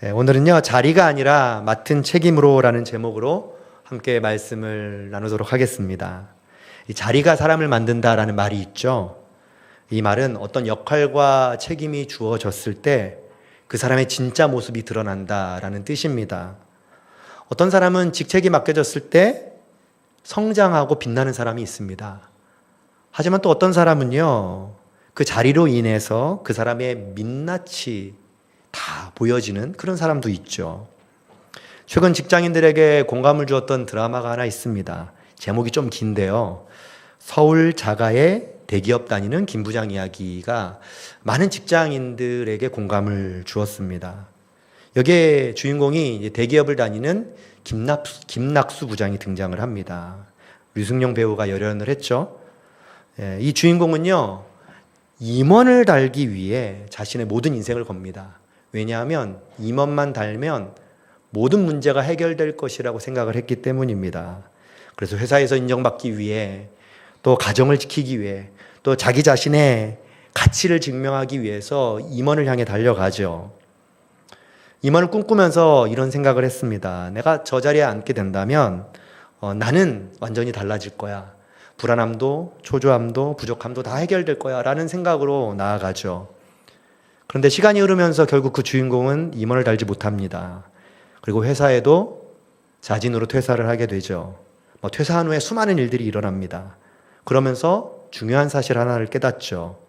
오늘은요, 자리가 아니라 맡은 책임으로라는 제목으로 함께 말씀을 나누도록 하겠습니다. 이 자리가 사람을 만든다라는 말이 있죠. 이 말은 어떤 역할과 책임이 주어졌을 때 그 사람의 진짜 모습이 드러난다라는 뜻입니다. 어떤 사람은 직책이 맡겨졌을 때 성장하고 빛나는 사람이 있습니다. 하지만 또 어떤 사람은요, 그 자리로 인해서 그 사람의 민낯이 다 보여지는 그런 사람도 있죠. 최근 직장인들에게 공감을 주었던 드라마가 하나 있습니다. 제목이 좀 긴데요. 서울 자가의 대기업 다니는 김 부장 이야기가 많은 직장인들에게 공감을 주었습니다. 여기에 주인공이 대기업을 다니는 김낙수 부장이 등장을 합니다. 류승룡 배우가 열연을 했죠. 이 주인공은요, 임원을 달기 위해 자신의 모든 인생을 겁니다. 왜냐하면 임원만 달면 모든 문제가 해결될 것이라고 생각을 했기 때문입니다. 그래서 회사에서 인정받기 위해, 또 가정을 지키기 위해, 또 자기 자신의 가치를 증명하기 위해서 임원을 향해 달려가죠. 임원을 꿈꾸면서 이런 생각을 했습니다. 내가 저 자리에 앉게 된다면 나는 완전히 달라질 거야. 불안함도 초조함도 부족함도 다 해결될 거야 라는 생각으로 나아가죠. 그런데 시간이 흐르면서 결국 그 주인공은 임원을 달지 못합니다. 그리고 회사에도 자진으로 퇴사를 하게 되죠. 퇴사한 후에 수많은 일들이 일어납니다. 그러면서 중요한 사실 하나를 깨닫죠.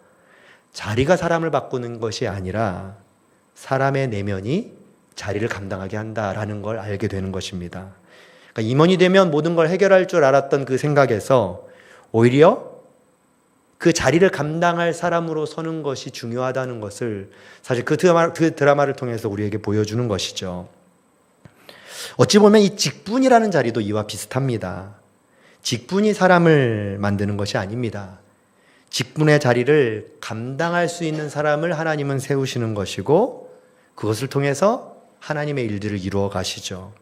자리가 사람을 바꾸는 것이 아니라 사람의 내면이 자리를 감당하게 한다라는 걸 알게 되는 것입니다. 그러니까 임원이 되면 모든 걸 해결할 줄 알았던 그 생각에서 오히려 그 자리를 감당할 사람으로 서는 것이 중요하다는 것을 사실 그 드라마를 통해서 우리에게 보여주는 것이죠. 어찌 보면 이 직분이라는 자리도 이와 비슷합니다. 직분이 사람을 만드는 것이 아닙니다. 직분의 자리를 감당할 수 있는 사람을 하나님은 세우시는 것이고 그것을 통해서 하나님의 일들을 이루어 가시죠.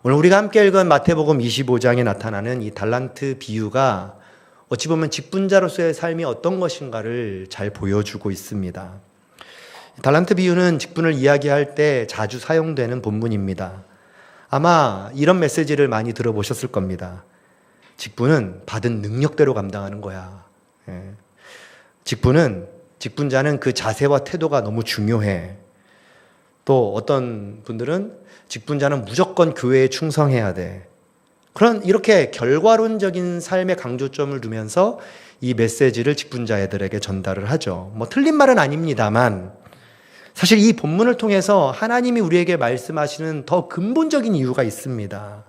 오늘 우리가 함께 읽은 마태복음 25장에 나타나는 이 달란트 비유가 어찌 보면 직분자로서의 삶이 어떤 것인가를 잘 보여주고 있습니다. 달란트 비유는 직분을 이야기할 때 자주 사용되는 본문입니다. 아마 이런 메시지를 많이 들어보셨을 겁니다. 직분은 받은 능력대로 감당하는 거야. 직분자는 그 자세와 태도가 너무 중요해. 또 어떤 분들은 직분자는 무조건 교회에 충성해야 돼. 이렇게 결과론적인 삶의 강조점을 두면서 이 메시지를 직분자들에게 전달을 하죠. 틀린 말은 아닙니다만 사실 이 본문을 통해서 하나님이 우리에게 말씀하시는 더 근본적인 이유가 있습니다.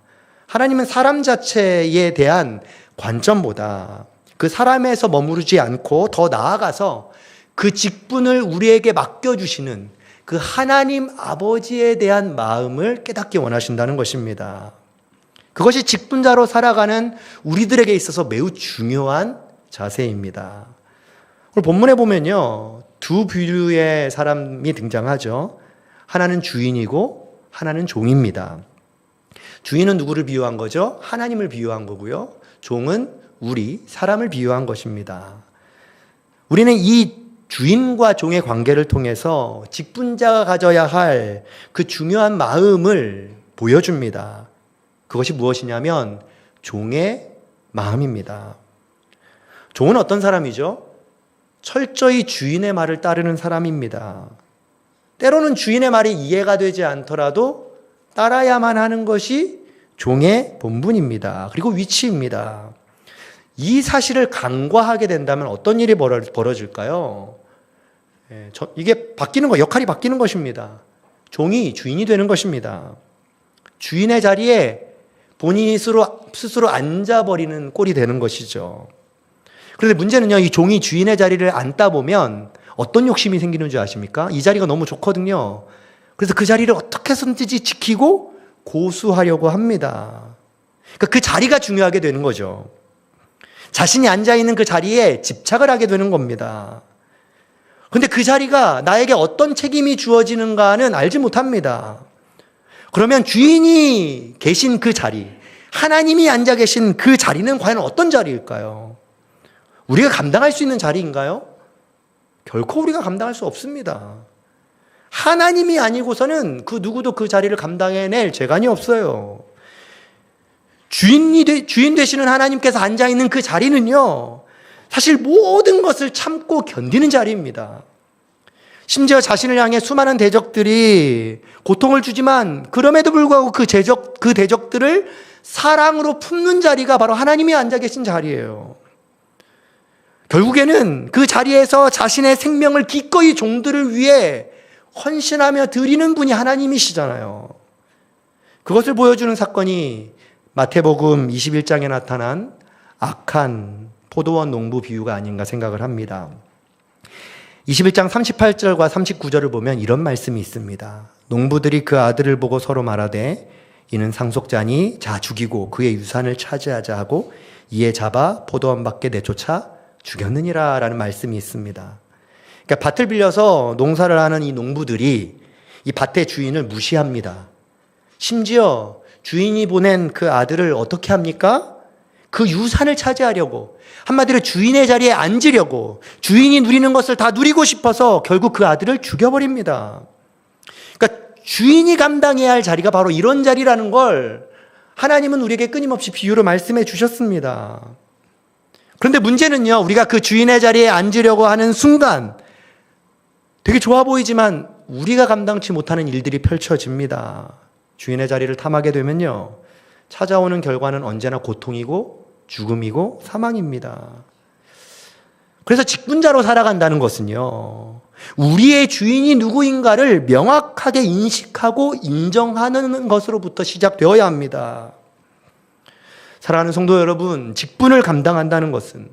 하나님은 사람 자체에 대한 관점보다 그 사람에서 머무르지 않고 더 나아가서 그 직분을 우리에게 맡겨주시는 그 하나님 아버지에 대한 마음을 깨닫기 원하신다는 것입니다. 그것이 직분자로 살아가는 우리들에게 있어서 매우 중요한 자세입니다. 오늘 본문에 보면요, 두 부류의 사람이 등장하죠. 하나는 주인이고 하나는 종입니다. 주인은 누구를 비유한 거죠? 하나님을 비유한 거고요. 종은 우리 사람을 비유한 것입니다. 우리는 이 주인과 종의 관계를 통해서 직분자가 가져야 할 그 중요한 마음을 보여줍니다. 그것이 무엇이냐면 종의 마음입니다. 종은 어떤 사람이죠? 철저히 주인의 말을 따르는 사람입니다. 때로는 주인의 말이 이해가 되지 않더라도 따라야만 하는 것이 종의 본분입니다. 그리고 위치입니다. 이 사실을 간과하게 된다면 어떤 일이 벌어질까요? 이게 역할이 바뀌는 것입니다. 종이 주인이 되는 것입니다. 주인의 자리에 본인이 스스로 앉아버리는 꼴이 되는 것이죠. 그런데 문제는요, 이 종이 주인의 자리를 앉다 보면 어떤 욕심이 생기는 줄 아십니까? 이 자리가 너무 좋거든요. 그래서 그 자리를 어떻게 해서든지 지키고 고수하려고 합니다. 그러니까 그 자리가 중요하게 되는 거죠. 자신이 앉아있는 그 자리에 집착을 하게 되는 겁니다. 그런데 그 자리가 나에게 어떤 책임이 주어지는가는 알지 못합니다. 그러면 주인이 계신 그 자리, 하나님이 앉아 계신 그 자리는 과연 어떤 자리일까요? 우리가 감당할 수 있는 자리인가요? 결코 우리가 감당할 수 없습니다. 하나님이 아니고서는 그 누구도 그 자리를 감당해낼 재간이 없어요. 주인 되시는 하나님께서 앉아있는 그 자리는요, 사실 모든 것을 참고 견디는 자리입니다. 심지어 자신을 향해 수많은 대적들이 고통을 주지만 그럼에도 불구하고 그 대적들을 사랑으로 품는 자리가 바로 하나님이 앉아 계신 자리예요. 결국에는 그 자리에서 자신의 생명을 기꺼이 종들을 위해 헌신하며 드리는 분이 하나님이시잖아요. 그것을 보여주는 사건이 마태복음 21장에 나타난 악한 포도원 농부 비유가 아닌가 생각을 합니다. 21장 38절과 39절을 보면 이런 말씀이 있습니다. 농부들이 그 아들을 보고 서로 말하되 이는 상속자니 자 죽이고 그의 유산을 차지하자 하고 이에 잡아 포도원 밖에 내쫓아 죽였느니라 라는 말씀이 있습니다. 그러니까 밭을 빌려서 농사를 하는 이 농부들이 이 밭의 주인을 무시합니다. 심지어 주인이 보낸 그 아들을 어떻게 합니까? 그 유산을 차지하려고, 한마디로 주인의 자리에 앉으려고, 주인이 누리는 것을 다 누리고 싶어서 결국 그 아들을 죽여버립니다. 그러니까 주인이 감당해야 할 자리가 바로 이런 자리라는 걸 하나님은 우리에게 끊임없이 비유로 말씀해 주셨습니다. 그런데 문제는요, 우리가 그 주인의 자리에 앉으려고 하는 순간 되게 좋아 보이지만 우리가 감당치 못하는 일들이 펼쳐집니다. 주인의 자리를 탐하게 되면요, 찾아오는 결과는 언제나 고통이고 죽음이고 사망입니다. 그래서 직분자로 살아간다는 것은요, 우리의 주인이 누구인가를 명확하게 인식하고 인정하는 것으로부터 시작되어야 합니다. 사랑하는 성도 여러분, 직분을 감당한다는 것은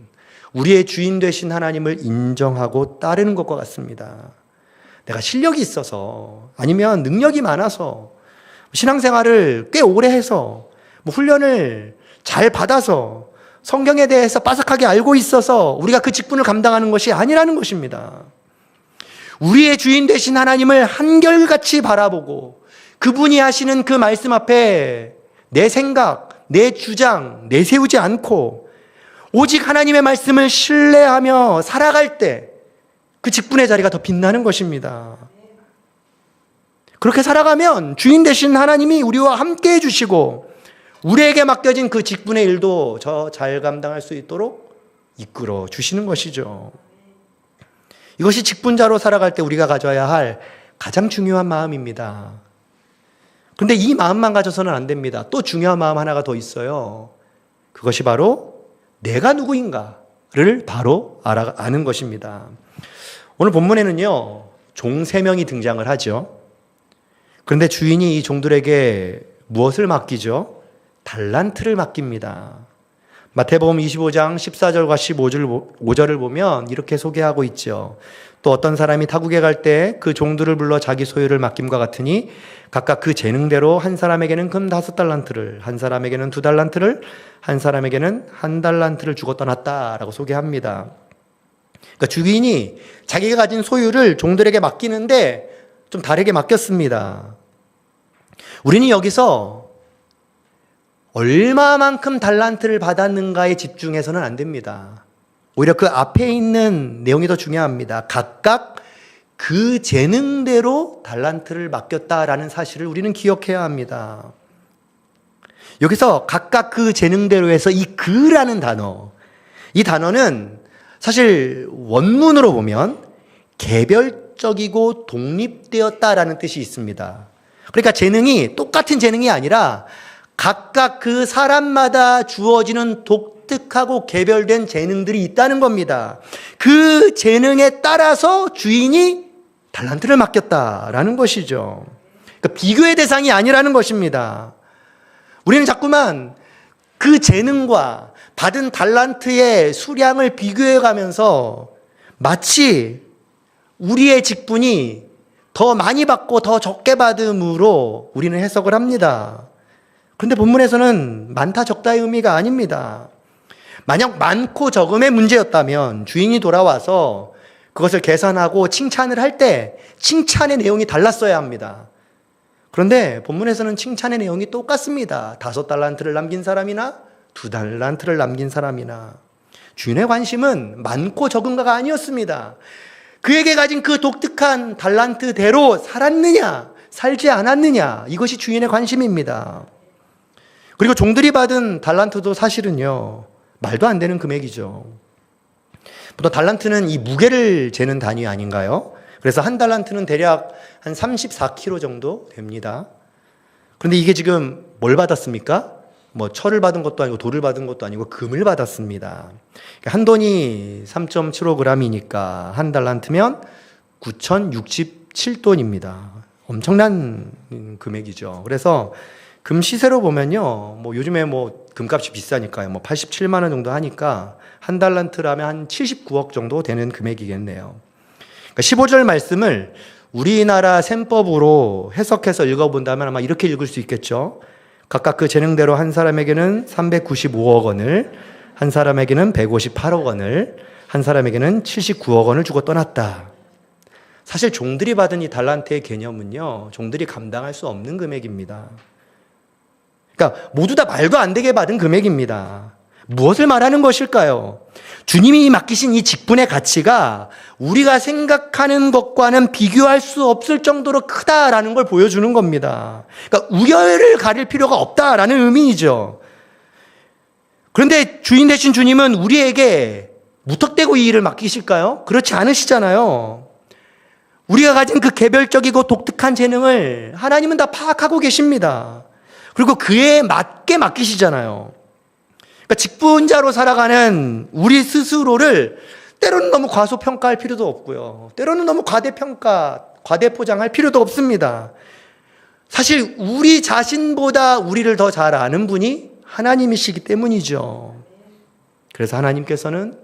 우리의 주인 되신 하나님을 인정하고 따르는 것과 같습니다. 내가 실력이 있어서, 아니면 능력이 많아서, 신앙생활을 꽤 오래 해서, 훈련을 잘 받아서, 성경에 대해서 빠삭하게 알고 있어서 우리가 그 직분을 감당하는 것이 아니라는 것입니다. 우리의 주인 되신 하나님을 한결같이 바라보고 그분이 하시는 그 말씀 앞에 내 생각, 내 주장 내세우지 않고 오직 하나님의 말씀을 신뢰하며 살아갈 때 그 직분의 자리가 더 빛나는 것입니다. 그렇게 살아가면 주인 되신 하나님이 우리와 함께 해주시고 우리에게 맡겨진 그 직분의 일도 저 잘 감당할 수 있도록 이끌어 주시는 것이죠. 이것이 직분자로 살아갈 때 우리가 가져야 할 가장 중요한 마음입니다. 그런데 이 마음만 가져서는 안 됩니다. 또 중요한 마음 하나가 더 있어요. 그것이 바로 내가 누구인가를 바로 아는 것입니다. 오늘 본문에는요, 종 3명이 등장을 하죠. 그런데 주인이 이 종들에게 무엇을 맡기죠? 달란트를 맡깁니다. 마태복음 25장 14절과 15절을 보면 이렇게 소개하고 있죠. 또 어떤 사람이 타국에 갈 때 그 종들을 불러 자기 소유를 맡김과 같으니 각각 그 재능대로 한 사람에게는 금 5달란트를, 한 사람에게는 2달란트를, 한 사람에게는 1달란트를 주고 떠났다라고 소개합니다. 그러니까 주인이 자기가 가진 소유를 종들에게 맡기는데 좀 다르게 맡겼습니다. 우리는 여기서 얼마만큼 달란트를 받았는가에 집중해서는 안 됩니다. 오히려 그 앞에 있는 내용이 더 중요합니다. 각각 그 재능대로 달란트를 맡겼다라는 사실을 우리는 기억해야 합니다. 여기서 각각 그 재능대로 해서 이 그라는 단어, 이 단어는 사실 원문으로 보면 개별적이고 독립되었다라는 뜻이 있습니다. 그러니까 재능이 똑같은 재능이 아니라 각각 그 사람마다 주어지는 독특하고 개별된 재능들이 있다는 겁니다. 그 재능에 따라서 주인이 달란트를 맡겼다라는 것이죠. 그러니까 비교의 대상이 아니라는 것입니다. 우리는 자꾸만 그 재능과 받은 달란트의 수량을 비교해 가면서 마치 우리의 직분이 더 많이 받고 더 적게 받음으로 우리는 해석을 합니다. 그런데 본문에서는 많다 적다의 의미가 아닙니다. 만약 많고 적음의 문제였다면 주인이 돌아와서 그것을 계산하고 칭찬을 할 때 칭찬의 내용이 달랐어야 합니다. 그런데 본문에서는 칭찬의 내용이 똑같습니다. 5달란트를 남긴 사람이나 2달란트를 남긴 사람이나 주인의 관심은 많고 적은가가 아니었습니다. 그에게 가진 그 독특한 달란트대로 살았느냐, 살지 않았느냐, 이것이 주인의 관심입니다. 그리고 종들이 받은 달란트도 사실은요, 말도 안 되는 금액이죠. 보통 달란트는 이 무게를 재는 단위 아닌가요? 그래서 한 달란트는 대략 한 34kg 정도 됩니다. 그런데 이게 지금 뭘 받았습니까? 뭐 철을 받은 것도 아니고 돌을 받은 것도 아니고 금을 받았습니다. 한 돈이 3.75g이니까 한 달란트면 9,067돈입니다. 엄청난 금액이죠. 그래서 금 시세로 보면요, 뭐 요즘에 뭐 금값이 비싸니까요, 뭐 87만 원 정도 하니까 한 달란트라면 한 79억 정도 되는 금액이겠네요. 그러니까 15절 말씀을 우리나라 셈법으로 해석해서 읽어본다면 아마 이렇게 읽을 수 있겠죠. 각각 그 재능대로 한 사람에게는 395억 원을, 한 사람에게는 158억 원을, 한 사람에게는 79억 원을 주고 떠났다. 사실 종들이 받은 이 달란트의 개념은요, 종들이 감당할 수 없는 금액입니다. 그러니까 모두 다 말도 안 되게 받은 금액입니다. 무엇을 말하는 것일까요? 주님이 맡기신 이 직분의 가치가 우리가 생각하는 것과는 비교할 수 없을 정도로 크다라는 걸 보여주는 겁니다. 그러니까 우열을 가릴 필요가 없다라는 의미이죠. 그런데 주인 되신 주님은 우리에게 무턱대고 이 일을 맡기실까요? 그렇지 않으시잖아요. 우리가 가진 그 개별적이고 독특한 재능을 하나님은 다 파악하고 계십니다. 그리고 그에 맞게 맡기시잖아요. 그러니까 직분자로 살아가는 우리 스스로를 때로는 너무 과소평가할 필요도 없고요. 때로는 너무 과대평가, 과대포장할 필요도 없습니다. 사실 우리 자신보다 우리를 더 잘 아는 분이 하나님이시기 때문이죠. 그래서 하나님께서는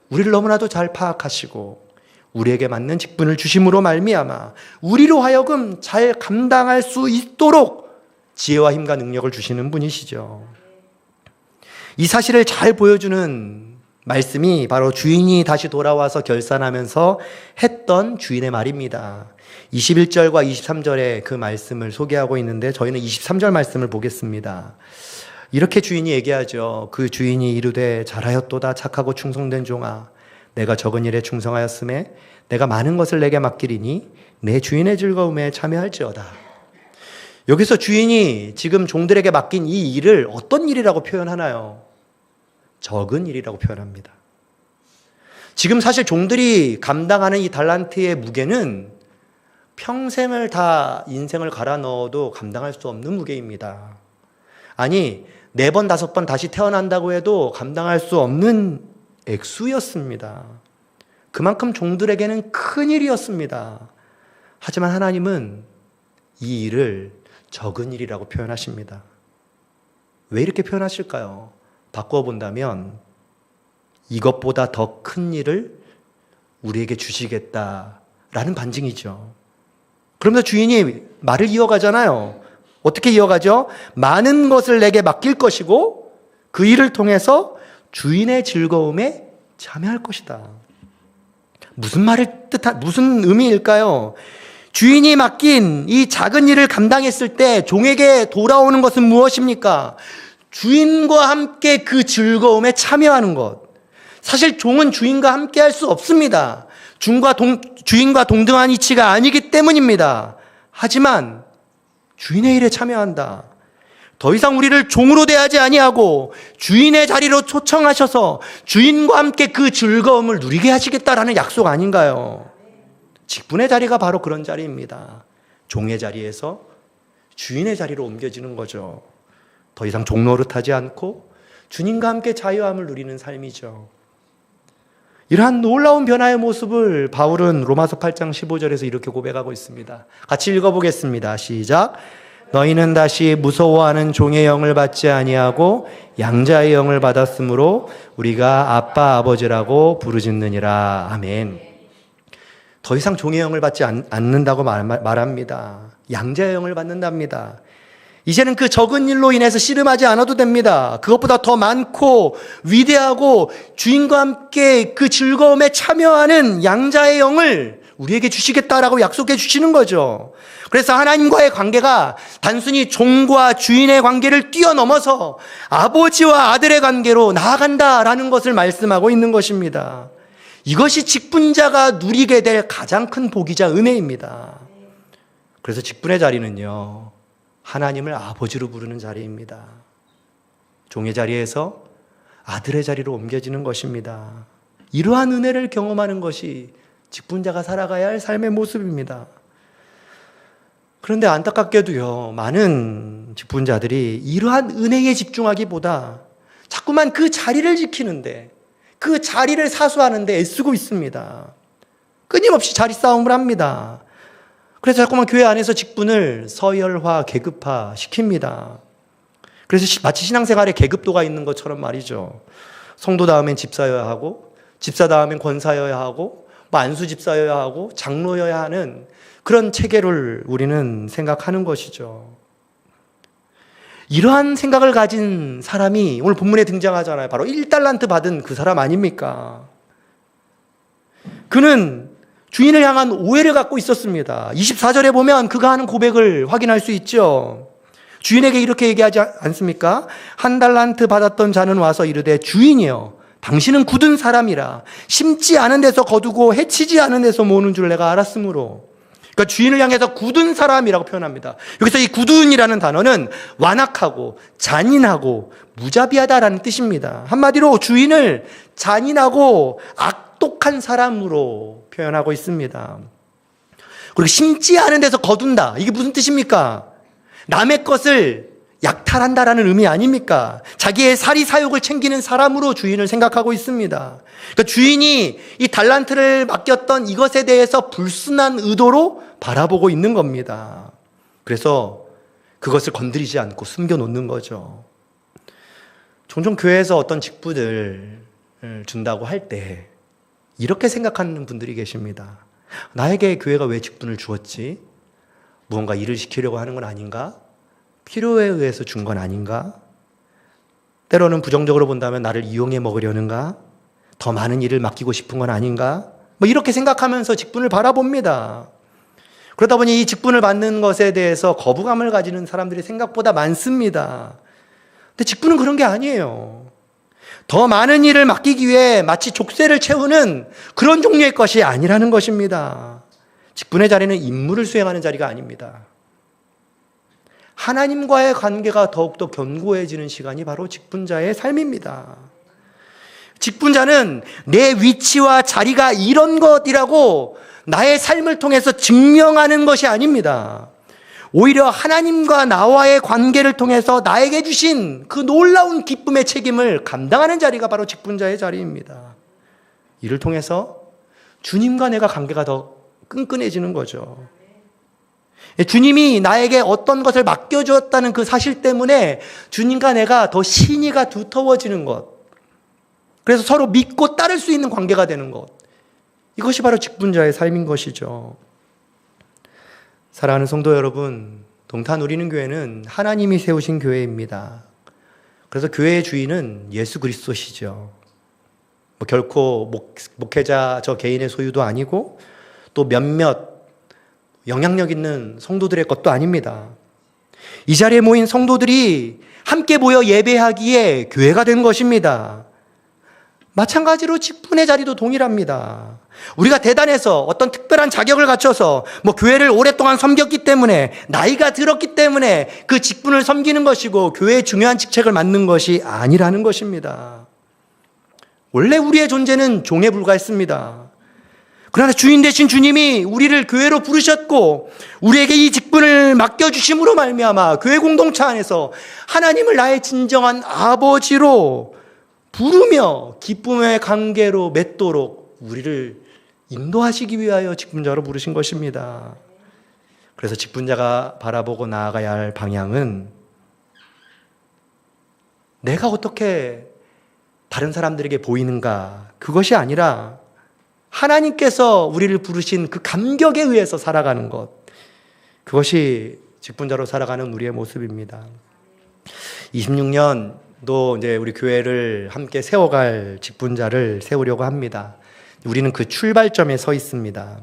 우리를 너무나도 잘 파악하시고 우리에게 맞는 직분을 주심으로 말미암아 우리로 하여금 잘 감당할 수 있도록 지혜와 힘과 능력을 주시는 분이시죠. 이 사실을 잘 보여주는 말씀이 바로 주인이 다시 돌아와서 결산하면서 했던 주인의 말입니다. 21절과 23절에 그 말씀을 소개하고 있는데 저희는 23절 말씀을 보겠습니다. 이렇게 주인이 얘기하죠. 그 주인이 이르되 잘하였도다 착하고 충성된 종아, 내가 적은 일에 충성하였음에 내가 많은 것을 내게 맡기리니 내 주인의 즐거움에 참여할지어다. 여기서 주인이 지금 종들에게 맡긴 이 일을 어떤 일이라고 표현하나요? 적은 일이라고 표현합니다. 지금 사실 종들이 감당하는 이 달란트의 무게는 평생을 다 인생을 갈아 넣어도 감당할 수 없는 무게입니다. 아니, 4번, 5번 다시 태어난다고 해도 감당할 수 없는 액수였습니다. 그만큼 종들에게는 큰 일이었습니다. 하지만 하나님은 이 일을 적은 일이라고 표현하십니다. 왜 이렇게 표현하실까요? 바꾸어 본다면 이것보다 더 큰 일을 우리에게 주시겠다라는 반증이죠. 그러면서 주인이 말을 이어가잖아요. 어떻게 이어가죠? 많은 것을 내게 맡길 것이고 그 일을 통해서 주인의 즐거움에 참여할 것이다. 무슨 의미일까요? 주인이 맡긴 이 작은 일을 감당했을 때 종에게 돌아오는 것은 무엇입니까? 주인과 함께 그 즐거움에 참여하는 것. 사실 종은 주인과 함께 할 수 없습니다. 주인과 동등한 이치가 아니기 때문입니다. 하지만 주인의 일에 참여한다. 더 이상 우리를 종으로 대하지 아니하고 주인의 자리로 초청하셔서 주인과 함께 그 즐거움을 누리게 하시겠다라는 약속 아닌가요? 직분의 자리가 바로 그런 자리입니다. 종의 자리에서 주인의 자리로 옮겨지는 거죠. 더 이상 종 노릇하지 않고 주님과 함께 자유함을 누리는 삶이죠. 이러한 놀라운 변화의 모습을 바울은 로마서 8장 15절에서 이렇게 고백하고 있습니다. 같이 읽어보겠습니다. 시작. 너희는 다시 무서워하는 종의 영을 받지 아니하고 양자의 영을 받았으므로 우리가 아빠 아버지라고 부르짖느니라. 아멘. 더 이상 종의 영을 받지 않는다고 말합니다. 양자의 영을 받는답니다. 이제는 그 적은 일로 인해서 씨름하지 않아도 됩니다. 그것보다 더 많고 위대하고 주인과 함께 그 즐거움에 참여하는 양자의 영을 우리에게 주시겠다라고 약속해 주시는 거죠. 그래서 하나님과의 관계가 단순히 종과 주인의 관계를 뛰어넘어서 아버지와 아들의 관계로 나아간다라는 것을 말씀하고 있는 것입니다. 이것이 직분자가 누리게 될 가장 큰 복이자 은혜입니다. 그래서 직분의 자리는요, 하나님을 아버지로 부르는 자리입니다. 종의 자리에서 아들의 자리로 옮겨지는 것입니다. 이러한 은혜를 경험하는 것이 직분자가 살아가야 할 삶의 모습입니다. 그런데 안타깝게도요, 많은 직분자들이 이러한 은혜에 집중하기보다 자꾸만 그 자리를 지키는데, 그 자리를 사수하는데 애쓰고 있습니다. 끊임없이 자리 싸움을 합니다. 그래서 자꾸만 교회 안에서 직분을 서열화, 계급화 시킵니다. 그래서 마치 신앙생활에 계급도가 있는 것처럼 말이죠. 성도 다음엔 집사여야 하고, 집사 다음엔 권사여야 하고, 안수 집사여야 하고, 장로여야 하는 그런 체계를 우리는 생각하는 것이죠. 이러한 생각을 가진 사람이 오늘 본문에 등장하잖아요. 바로 1달란트 받은 그 사람 아닙니까? 그는 주인을 향한 오해를 갖고 있었습니다. 24절에 보면 그가 하는 고백을 확인할 수 있죠. 주인에게 이렇게 얘기하지 않습니까? 1달란트 받았던 자는 와서 이르되 주인이여 당신은 굳은 사람이라 심지 않은 데서 거두고 해치지 않은 데서 모으는 줄 내가 알았으므로. 그러니까 주인을 향해서 굳은 사람이라고 표현합니다. 여기서 이 굳은이라는 단어는 완악하고 잔인하고 무자비하다라는 뜻입니다. 한마디로 주인을 잔인하고 악독한 사람으로 표현하고 있습니다. 그리고 심지 않은 데서 거둔다. 이게 무슨 뜻입니까? 남의 것을 약탈한다라는 의미 아닙니까? 자기의 사리사욕을 챙기는 사람으로 주인을 생각하고 있습니다. 그러니까 주인이 이 달란트를 맡겼던 이것에 대해서 불순한 의도로 바라보고 있는 겁니다. 그래서 그것을 건드리지 않고 숨겨놓는 거죠. 종종 교회에서 어떤 직분을 준다고 할 때 이렇게 생각하는 분들이 계십니다. 나에게 교회가 왜 직분을 주었지? 무언가 일을 시키려고 하는 건 아닌가? 필요에 의해서 준 건 아닌가? 때로는 부정적으로 본다면 나를 이용해 먹으려는가? 더 많은 일을 맡기고 싶은 건 아닌가? 이렇게 생각하면서 직분을 바라봅니다. 그러다 보니 이 직분을 받는 것에 대해서 거부감을 가지는 사람들이 생각보다 많습니다. 근데 직분은 그런 게 아니에요. 더 많은 일을 맡기기 위해 마치 족쇄를 채우는 그런 종류의 것이 아니라는 것입니다. 직분의 자리는 임무를 수행하는 자리가 아닙니다. 하나님과의 관계가 더욱더 견고해지는 시간이 바로 직분자의 삶입니다. 직분자는 내 위치와 자리가 이런 것이라고 나의 삶을 통해서 증명하는 것이 아닙니다. 오히려 하나님과 나와의 관계를 통해서 나에게 주신 그 놀라운 기쁨의 책임을 감당하는 자리가 바로 직분자의 자리입니다. 이를 통해서 주님과 내가 관계가 더 끈끈해지는 거죠. 주님이 나에게 어떤 것을 맡겨주었다는 그 사실 때문에 주님과 내가 더 신의가 두터워지는 것. 그래서 서로 믿고 따를 수 있는 관계가 되는 것. 이것이 바로 직분자의 삶인 것이죠. 사랑하는 성도 여러분, 동탄 우리는 교회는 하나님이 세우신 교회입니다. 그래서 교회의 주인은 예수 그리스도시죠. 결코 목회자 저 개인의 소유도 아니고 또 몇몇 영향력 있는 성도들의 것도 아닙니다. 이 자리에 모인 성도들이 함께 모여 예배하기에 교회가 된 것입니다. 마찬가지로 직분의 자리도 동일합니다. 우리가 대단해서 어떤 특별한 자격을 갖춰서 교회를 오랫동안 섬겼기 때문에 나이가 들었기 때문에 그 직분을 섬기는 것이고 교회의 중요한 직책을 맡는 것이 아니라는 것입니다. 원래 우리의 존재는 종에 불과했습니다. 그러나 주인 되신 주님이 우리를 교회로 부르셨고 우리에게 이 직분을 맡겨주심으로 말미암아 교회 공동체 안에서 하나님을 나의 진정한 아버지로 부르며 기쁨의 관계로 맺도록 우리를 인도하시기 위하여 직분자로 부르신 것입니다. 그래서 직분자가 바라보고 나아가야 할 방향은 내가 어떻게 다른 사람들에게 보이는가, 그것이 아니라 하나님께서 우리를 부르신 그 감격에 의해서 살아가는 것, 그것이 직분자로 살아가는 우리의 모습입니다. 26년도 이제 우리 교회를 함께 세워갈 직분자를 세우려고 합니다. 우리는 그 출발점에 서 있습니다.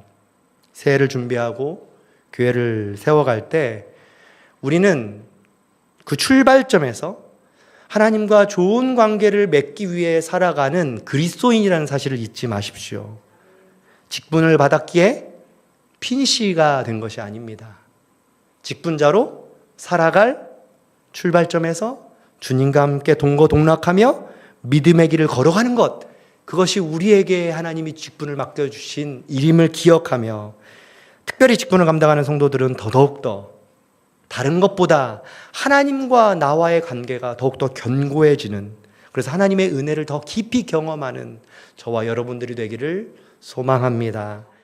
새해를 준비하고 교회를 세워갈 때 우리는 그 출발점에서 하나님과 좋은 관계를 맺기 위해 살아가는 그리스도인이라는 사실을 잊지 마십시오. 직분을 받았기에 피니시가 된 것이 아닙니다. 직분자로 살아갈 출발점에서 주님과 함께 동거동락하며 믿음의 길을 걸어가는 것, 그것이 우리에게 하나님이 직분을 맡겨주신 일임을 기억하며, 특별히 직분을 감당하는 성도들은 더더욱더 다른 것보다 하나님과 나와의 관계가 더욱더 견고해지는, 그래서 하나님의 은혜를 더 깊이 경험하는 저와 여러분들이 되기를 소망합니다.